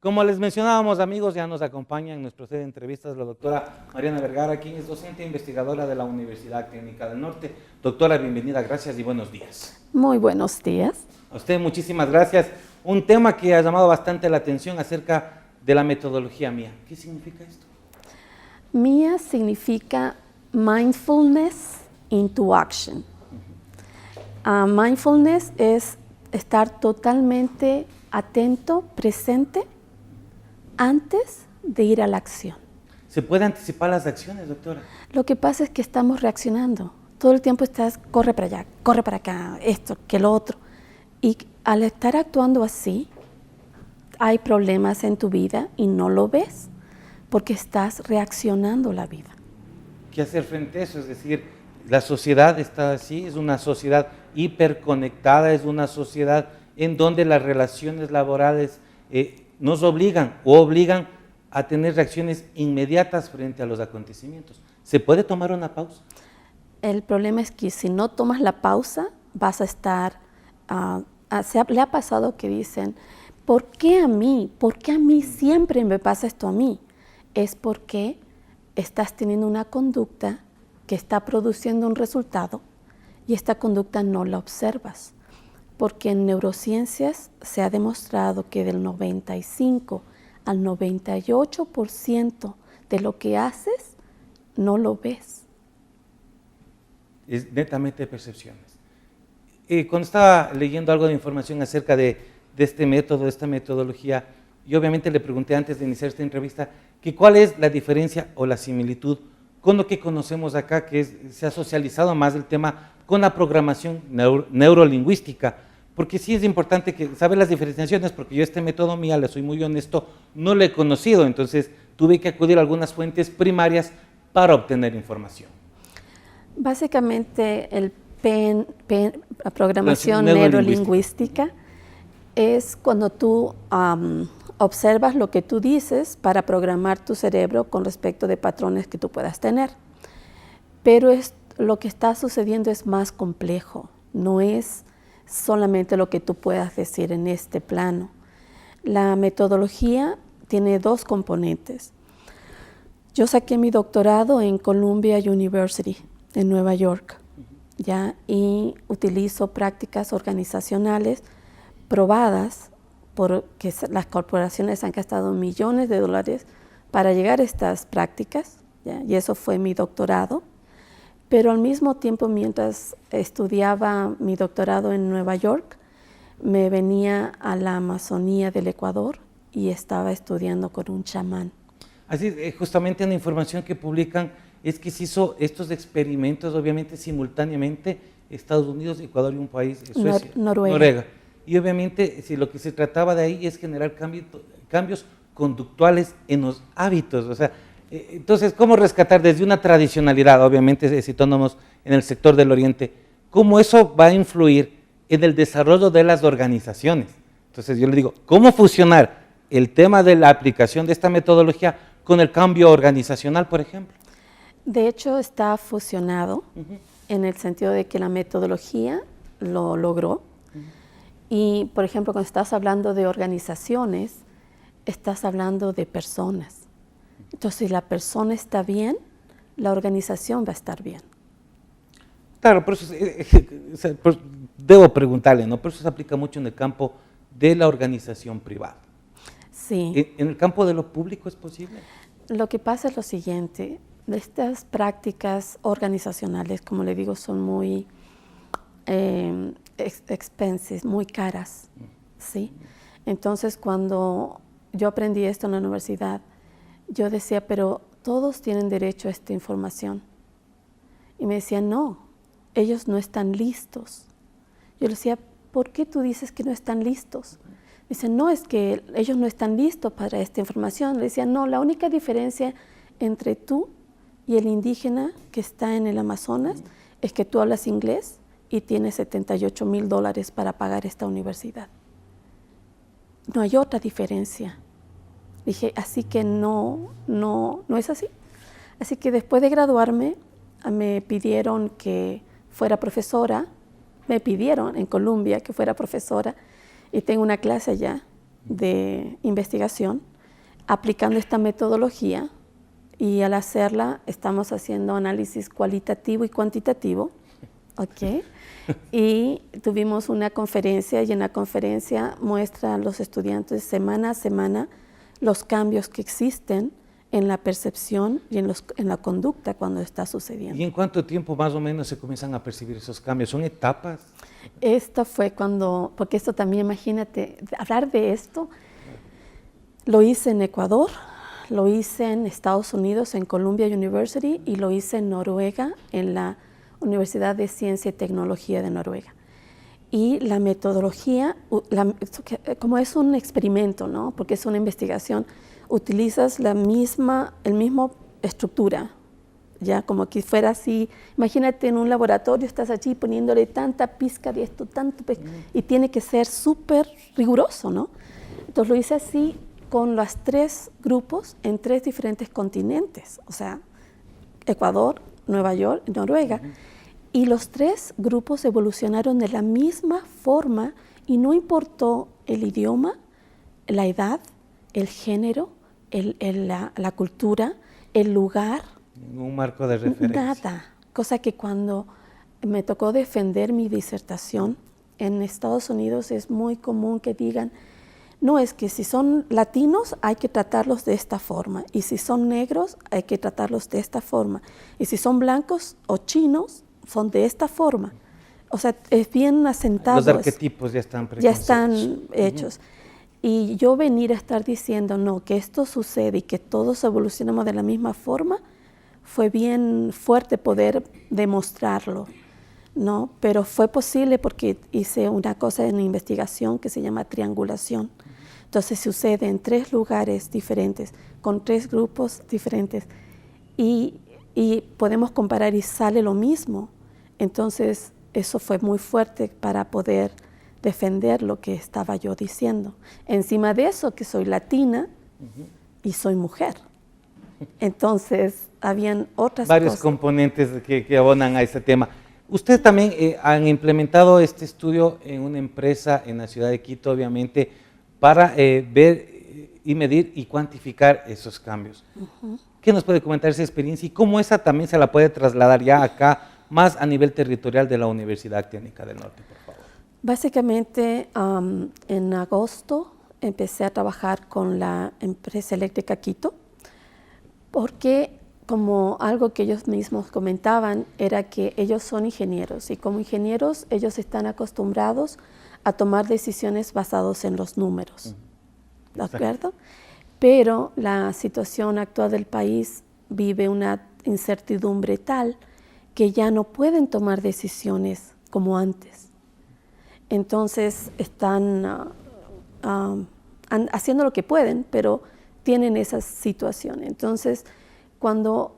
Como les mencionábamos, amigos, ya nos acompaña en nuestro set de entrevistas la doctora Mariana Vergara, quien es docente e investigadora de la Universidad Técnica del Norte. Doctora, bienvenida, gracias y buenos días. Muy buenos días. A usted muchísimas gracias. Un tema que ha llamado bastante la atención acerca de la metodología MIA. ¿Qué significa esto? MIA significa Mindfulness into Action. Mindfulness es estar totalmente atento, presente, antes de ir a la acción. ¿Se puede anticipar las acciones, doctora? Lo que pasa es que estamos reaccionando. Todo el tiempo estás, corre para allá, corre para acá, esto, que lo otro. Y al estar actuando así, hay problemas en tu vida y no lo ves, porque estás reaccionando la vida. ¿Qué hacer frente a eso? Es decir, la sociedad está así, es una sociedad hiperconectada, es una sociedad en donde las relaciones laborales nos obligan a tener reacciones inmediatas frente a los acontecimientos. ¿Se puede tomar una pausa? El problema es que si no tomas la pausa, vas a estar... le ha pasado que dicen, ¿por qué a mí? ¿Por qué a mí siempre me pasa esto a mí? Es porque estás teniendo una conducta que está produciendo un resultado y esta conducta no la observas. Porque en neurociencias se ha demostrado que del 95 al 98% de lo que haces no lo ves. Es netamente percepciones. Cuando estaba leyendo algo de información acerca de este método, de esta metodología, yo obviamente le pregunté antes de iniciar esta entrevista que cuál es la diferencia o la similitud con lo que conocemos acá, que se ha socializado más el tema con la programación neurolingüística, porque sí es importante que saber las diferenciaciones, porque yo este método MIA, le soy muy honesto, no lo he conocido, entonces tuve que acudir a algunas fuentes primarias para obtener información. Básicamente la programación neurolingüística es cuando tú observas lo que tú dices para programar tu cerebro con respecto de patrones que tú puedas tener. Pero lo que está sucediendo es más complejo, no es solamente lo que tú puedas decir en este plano. La metodología tiene dos componentes. Yo saqué mi doctorado en Columbia University, en Nueva York, ¿ya? Y utilizo prácticas organizacionales probadas porque las corporaciones han gastado millones de dólares para llegar a estas prácticas, ¿ya? Y eso fue mi doctorado. Pero al mismo tiempo, mientras estudiaba mi doctorado en Nueva York, me venía a la Amazonía del Ecuador y estaba estudiando con un chamán. Así, justamente en la información que publican es que se hizo estos experimentos, obviamente simultáneamente, Estados Unidos, Ecuador y un país, Suecia, Noruega. Y obviamente, si lo que se trataba de ahí es generar cambios conductuales en los hábitos, o sea, entonces, ¿cómo rescatar desde una tradicionalidad, obviamente situándonos en el sector del Oriente, cómo eso va a influir en el desarrollo de las organizaciones? Entonces yo le digo, ¿cómo fusionar el tema de la aplicación de esta metodología con el cambio organizacional, por ejemplo? De hecho, está fusionado en el sentido de que la metodología lo logró. Y, por ejemplo, cuando estás hablando de organizaciones, estás hablando de personas. Entonces, si la persona está bien, la organización va a estar bien. Claro, por eso debo preguntarle, ¿no? Por eso se aplica mucho en el campo de la organización privada. Sí. ¿En el campo de lo público es posible? Lo que pasa es lo siguiente, estas prácticas organizacionales, como le digo, son muy expensive, muy caras, ¿sí? Entonces, cuando yo aprendí esto en la universidad, yo decía, pero todos tienen derecho a esta información. Y me decían, no, ellos no están listos. Yo le decía, ¿por qué tú dices que no están listos? Me dicen, no, es que ellos no están listos para esta información. Le decía, no, la única diferencia entre tú y el indígena que está en el Amazonas es que tú hablas inglés y tienes $78,000 para pagar esta universidad. No hay otra diferencia. Dije, así que no es así. Así que después de graduarme, me pidieron que fuera profesora, me pidieron en Columbia que fuera profesora y tengo una clase allá de investigación aplicando esta metodología, y al hacerla estamos haciendo análisis cualitativo y cuantitativo, ¿ok? Y tuvimos una conferencia, y en la conferencia muestran los estudiantes semana a semana los cambios que existen en la percepción y en la conducta cuando está sucediendo. ¿Y en cuánto tiempo más o menos se comienzan a percibir esos cambios? ¿Son etapas? Esto fue cuando, porque esto también, imagínate, hablar de esto, lo hice en Ecuador, lo hice en Estados Unidos, en Columbia University, y lo hice en Noruega, en la Universidad de Ciencia y Tecnología de Noruega. Y la metodología, como es un experimento, ¿no? Porque es una investigación, utilizas la misma estructura, ya como que fuera así. Imagínate en un laboratorio, estás allí poniéndole tanta pizca de esto, y tiene que ser súper riguroso, ¿no? Entonces lo hice así con los 3 grupos en 3 diferentes continentes, o sea, Ecuador, Nueva York y Noruega. Y los 3 grupos evolucionaron de la misma forma y no importó el idioma, la edad, el género, la cultura, el lugar. Un marco de referencia. Nada. Cosa que cuando me tocó defender mi disertación, en Estados Unidos es muy común que digan, no, es que si son latinos hay que tratarlos de esta forma, y si son negros hay que tratarlos de esta forma, y si son blancos o chinos son de esta forma. O sea, es bien asentado. Los arquetipos ya están preconcebidos. Ya están hechos. Y yo venir a estar diciendo, no, que esto sucede y que todos evolucionamos de la misma forma, fue bien fuerte poder demostrarlo, ¿no? Pero fue posible porque hice una cosa en investigación que se llama triangulación. Entonces sucede en 3 lugares diferentes, con 3 grupos diferentes, y podemos comparar y sale lo mismo. Entonces eso fue muy fuerte para poder defender lo que estaba yo diciendo. Encima de eso, que soy latina y soy mujer. Entonces habían otras varios cosas. Componentes que abonan a este tema. Ustedes también han implementado este estudio en una empresa en la ciudad de Quito, obviamente, para ver y medir y cuantificar esos cambios. ¿Qué nos puede comentar esa experiencia y cómo esa también se la puede trasladar ya acá, más a nivel territorial de la Universidad Técnica del Norte, por favor? Básicamente, en agosto empecé a trabajar con la empresa eléctrica Quito, porque como algo que ellos mismos comentaban era que ellos son ingenieros, y como ingenieros ellos están acostumbrados a tomar decisiones basadas en los números, ¿de acuerdo? Pero la situación actual del país vive una incertidumbre tal que ya no pueden tomar decisiones como antes. Entonces están haciendo lo que pueden, pero tienen esa situación. Entonces, cuando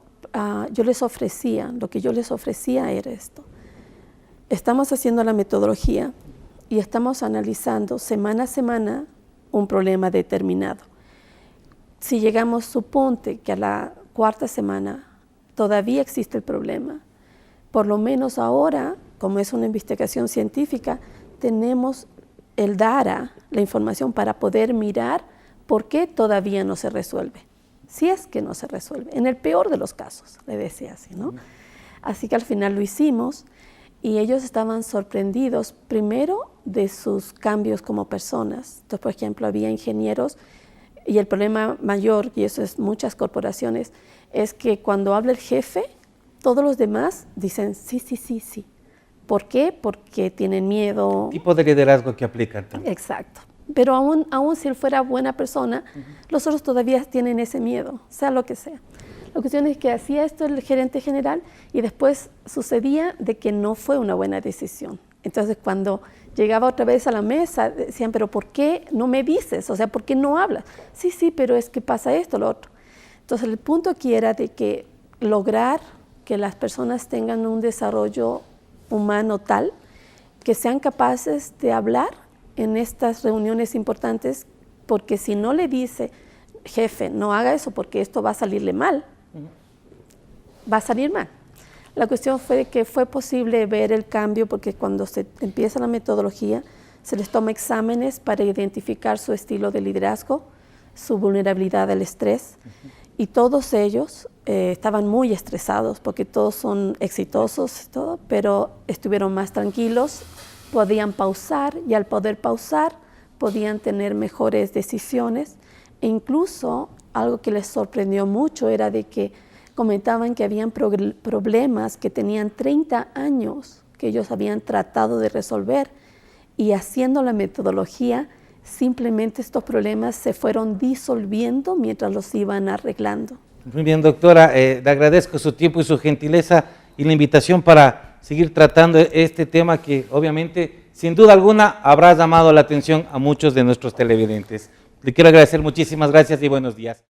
yo les ofrecía, lo que yo les ofrecía era esto. Estamos haciendo la metodología y estamos analizando semana a semana un problema determinado. Si llegamos, suponte que a la 4ª semana todavía existe el problema, por lo menos ahora, como es una investigación científica, tenemos el data, la información para poder mirar por qué todavía no se resuelve. Si es que no se resuelve, en el peor de los casos, le decía así, ¿no? Así que al final lo hicimos y ellos estaban sorprendidos primero de sus cambios como personas. Entonces, por ejemplo, había ingenieros y el problema mayor, y eso es muchas corporaciones, es que cuando habla el jefe, todos los demás dicen sí, sí, sí, sí. ¿Por qué? Porque tienen miedo. Tipo de liderazgo que aplican también. Exacto. Pero aún si él fuera buena persona, los otros todavía tienen ese miedo, sea lo que sea. La cuestión es que hacía esto el gerente general y después sucedía de que no fue una buena decisión. Entonces, cuando llegaba otra vez a la mesa, decían, pero ¿por qué no me dices? O sea, ¿por qué no hablas? Sí, sí, pero es que pasa esto, lo otro. Entonces, el punto aquí era de que lograr que las personas tengan un desarrollo humano tal que sean capaces de hablar en estas reuniones importantes, porque si no le dice, jefe, no haga eso porque esto va a salirle mal, va a salir mal. La cuestión fue que fue posible ver el cambio porque cuando se empieza la metodología se les toma exámenes para identificar su estilo de liderazgo, su vulnerabilidad al estrés, y todos ellos estaban muy estresados porque todos son exitosos y todo, pero estuvieron más tranquilos, podían pausar y al poder pausar podían tener mejores decisiones e incluso algo que les sorprendió mucho era de que comentaban que habían problemas que tenían 30 años que ellos habían tratado de resolver y haciendo la metodología simplemente estos problemas se fueron disolviendo mientras los iban arreglando. Muy bien, doctora, le agradezco su tiempo y su gentileza y la invitación para seguir tratando este tema que obviamente, sin duda alguna, habrá llamado la atención a muchos de nuestros televidentes. Le quiero agradecer, muchísimas gracias y buenos días.